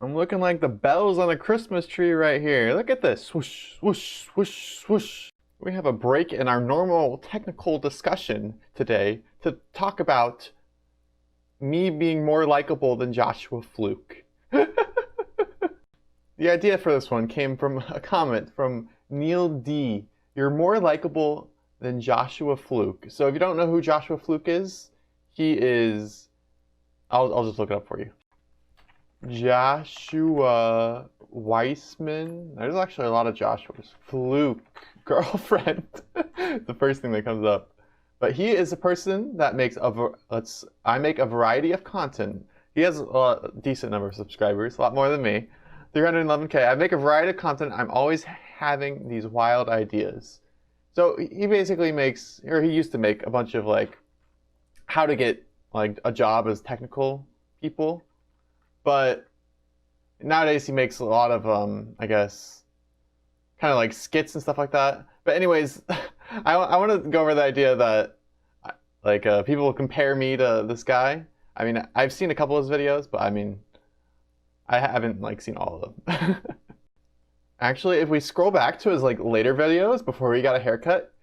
I'm looking like the bells on a Christmas tree right here. Look at this. Swoosh, swoosh, swoosh, swoosh. We have a break in our normal technical discussion today to talk about me being more likable than Joshua Fluke. The idea for this one came from a comment from Neil D. You're more likable than Joshua Fluke. So if you don't know who Joshua Fluke is, he is... I'll just look it up for you. Joshua Weissman. There's actually a lot of Joshuas. Fluke, girlfriend. The first thing that comes up. But he is a person that makes I make a variety of content. He has a decent number of subscribers, a lot more than me. 311K. I make a variety of content. I'm always having these wild ideas. So he basically makes, or he used to make a bunch of like how to get like a job as technical people. But nowadays he makes a lot of, I guess, kind of like skits and stuff like that. But anyways, I want to go over the idea that like people compare me to this guy. I mean, I've seen a couple of his videos, but I mean, I haven't like seen all of them. Actually, if we scroll back to his like later videos before he got a haircut,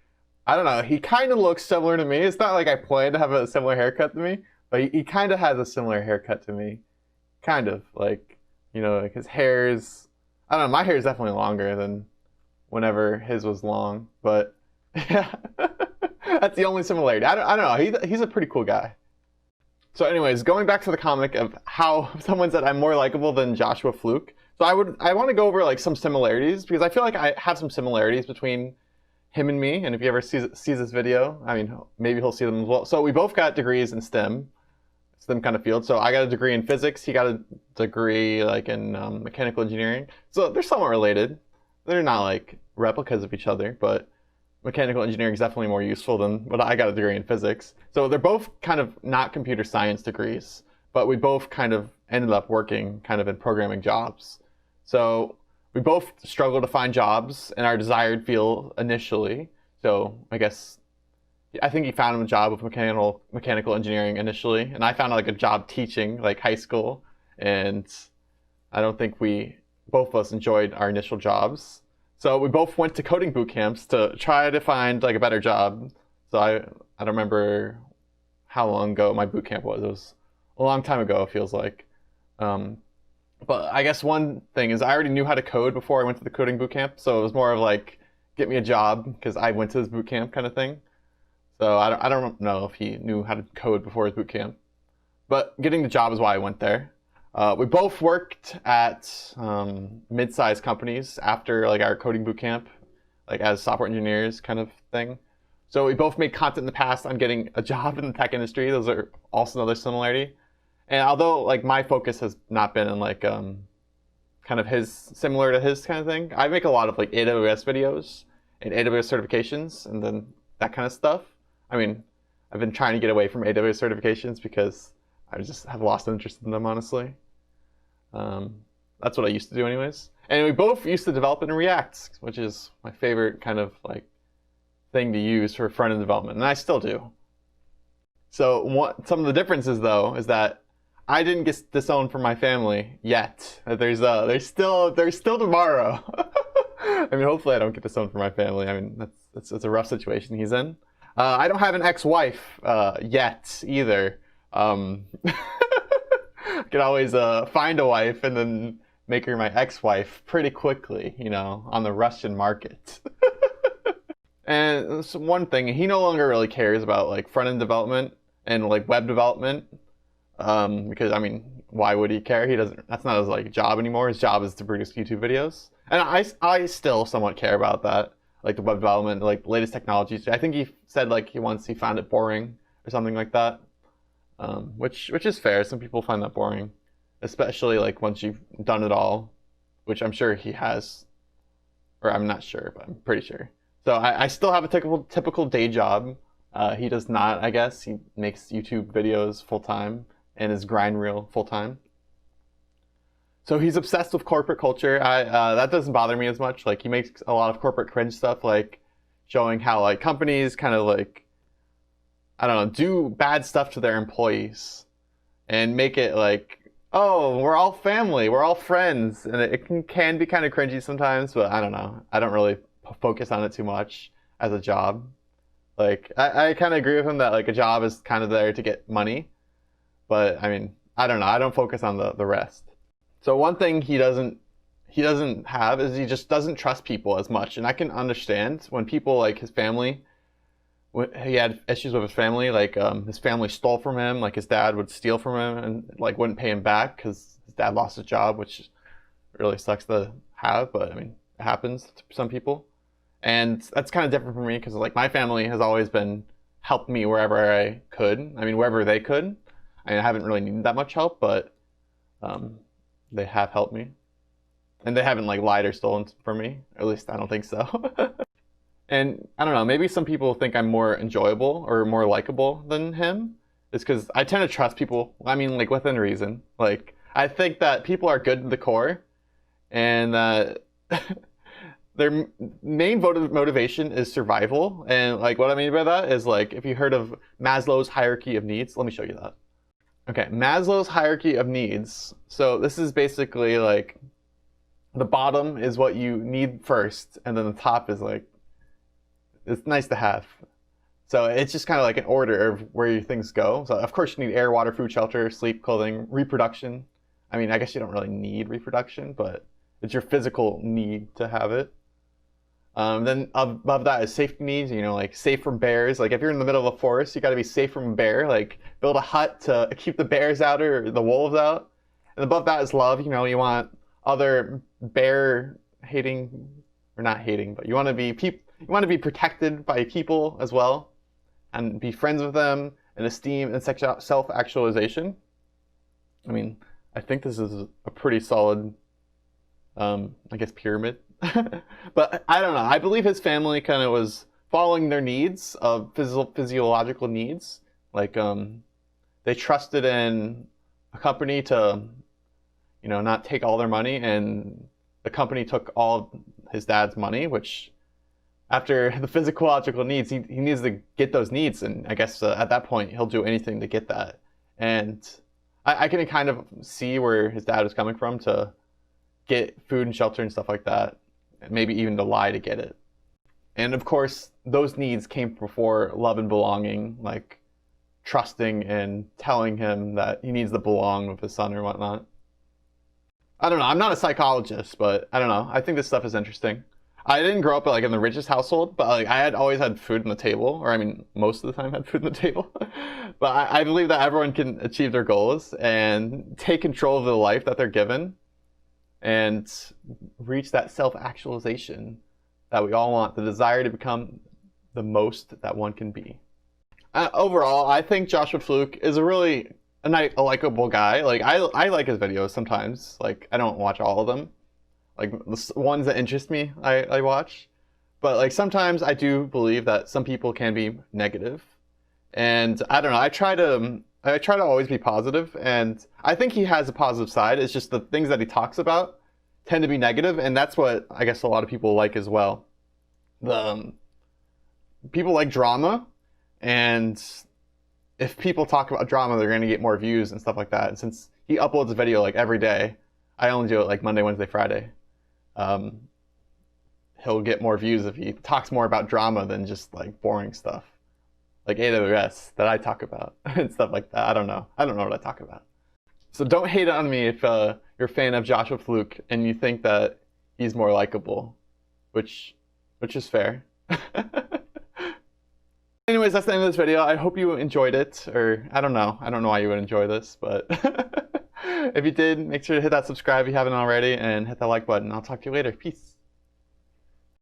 I don't know, he kind of looks similar to me. It's not like I plan to have a similar haircut to me, but he kind of has a similar haircut to me. Kind of, like, you know, like his hair's, I don't know, my hair is definitely longer than whenever his was long, but yeah, that's the only similarity. I don't know, he's a pretty cool guy. So anyways, going back to the comic of how someone said I'm more likable than Joshua Fluke. So I want to go over like some similarities because I feel like I have some similarities between him and me. And if he ever sees this video, I mean, maybe he'll see them as well. So we both got degrees in STEM kind of field. So I got a degree in physics. He got a degree like in mechanical engineering. So they're somewhat related. They're not like replicas of each other, but mechanical engineering is definitely more useful than what I got a degree in physics. So they're both kind of not computer science degrees, but we both kind of ended up working kind of in programming jobs. So we both struggled to find jobs in our desired field initially. So I think he found a job with mechanical engineering initially, and I found like a job teaching like high school, and I don't think both of us enjoyed our initial jobs. So we both went to coding boot camps to try to find like a better job. So I don't remember how long ago my boot camp was. It was a long time ago, it feels like. But I guess one thing is I already knew how to code before I went to the coding boot camp, so it was more of like get me a job because I went to this boot camp kind of thing. So I don't know if he knew how to code before his boot camp. But getting the job is why I went there. We both worked at mid-sized companies after like our coding boot camp, like as software engineers kind of thing. So we both made content in the past on getting a job in the tech industry. Those are also another similarity. And although like my focus has not been in like kind of similar to his kind of thing, I make a lot of like AWS videos and AWS certifications and then that kind of stuff. I mean, I've been trying to get away from AWS certifications because I just have lost interest in them, honestly. That's what I used to do anyways. And we both used to develop in React, which is my favorite kind of like thing to use for front-end development, and I still do. So some of the differences though is that I didn't get disowned from my family yet. There's still tomorrow. I mean, hopefully I don't get disowned from my family. I mean, that's a rough situation he's in. I don't have an ex-wife yet either. I could always find a wife and then make her my ex-wife pretty quickly, you know, on the Russian market. And that's one thing, he no longer really cares about like front-end development and like web development because I mean, why would he care? That's not his like job anymore. His job is to produce YouTube videos, and I still somewhat care about that. Like the web development, like the latest technologies. I think he said like he found it boring or something like that, which is fair. Some people find that boring, especially like once you've done it all, which I'm sure he has, or I'm not sure, but I'm pretty sure. So I still have a typical day job. He does not, I guess. He makes YouTube videos full time and his grind reel full time. So he's obsessed with corporate culture. That doesn't bother me as much. Like he makes a lot of corporate cringe stuff, like showing how like companies kind of like, I don't know, do bad stuff to their employees and make it like oh, we're all family, we're all friends, and it can be kind of cringy sometimes, but I don't know. I don't really focus on it too much as a job. Like, I kind of agree with him that like a job is kind of there to get money, but I mean, I don't know. I don't focus on the rest. So one thing he doesn't have is he just doesn't trust people as much, and I can understand when people like his family. He had issues with his family, like his family stole from him, like his dad would steal from him and like wouldn't pay him back because his dad lost his job, which really sucks to have, but I mean, it happens to some people. And that's kind of different for me because like my family has always been helped me wherever I could. I mean, wherever they could. I mean, I haven't really needed that much help, but um, they have helped me. And they haven't like lied or stolen from me. Or at least I don't think so. And I don't know, maybe some people think I'm more enjoyable or more likable than him. It's because I tend to trust people. I mean, like within reason. Like I think that people are good to the core, and that their main motivation is survival. And like what I mean by that is like if you heard of Maslow's hierarchy of needs, let me show you that. Okay, Maslow's hierarchy of needs. So this is basically like the bottom is what you need first, and then the top is like it's nice to have. So it's just kind of like an order of where your things go. So of course you need air, water, food, shelter, sleep, clothing, reproduction. I mean, I guess you don't really need reproduction, but it's your physical need to have it. Then above that is safety needs, you know, like safe from bears. Like if you're in the middle of a forest, you got to be safe from a bear. Like build a hut to keep the bears out or the wolves out. And above that is love. You know, you want other bear hating, or not hating, but you want to be protected by people as well, and be friends with them, and esteem and self-actualization. I mean, I think this is a pretty solid, I guess, pyramid. But I don't know. I believe his family kind of was following their needs of physiological needs. Like, they trusted in a company to, you know, not take all their money, and the company took all of his dad's money, which after the physiological needs, he needs to get those needs, and I guess at that point he'll do anything to get that. And I can kind of see where his dad was coming from to get food and shelter and stuff like that, and maybe even to lie to get it. And of course, those needs came before love and belonging, like trusting and telling him that he needs to belong with his son or whatnot. I don't know. I'm not a psychologist, but I don't know. I think this stuff is interesting. I didn't grow up like in the richest household, but like I had always had food on the table, or I mean, most of the time had food on the table. But I believe that everyone can achieve their goals and take control of the life that they're given, and reach that self-actualization that we all want, the desire to become the most that one can be. Overall, I think Joshua Fluke is a likable guy. Like I like his videos sometimes. Like I don't watch all of them. Like the ones that interest me, I watch. But like sometimes I do believe that some people can be negative, and I don't know. I try to always be positive, and I think he has a positive side. It's just the things that he talks about tend to be negative, and that's what I guess a lot of people like as well. People like drama, and if people talk about drama, they're going to get more views and stuff like that. And since he uploads a video like every day, I only do it like Monday, Wednesday, Friday. He'll get more views if he talks more about drama than just like boring stuff, like AWS that I talk about and stuff like that. I don't know what I talk about. So don't hate on me if you're a fan of Joshua Fluke and you think that he's more likable, which is fair. Anyways, that's the end of this video. I hope you enjoyed it, or I don't know why you would enjoy this, but if you did, make sure to hit that subscribe if you haven't already, and hit that like button. I'll talk to you later. Peace.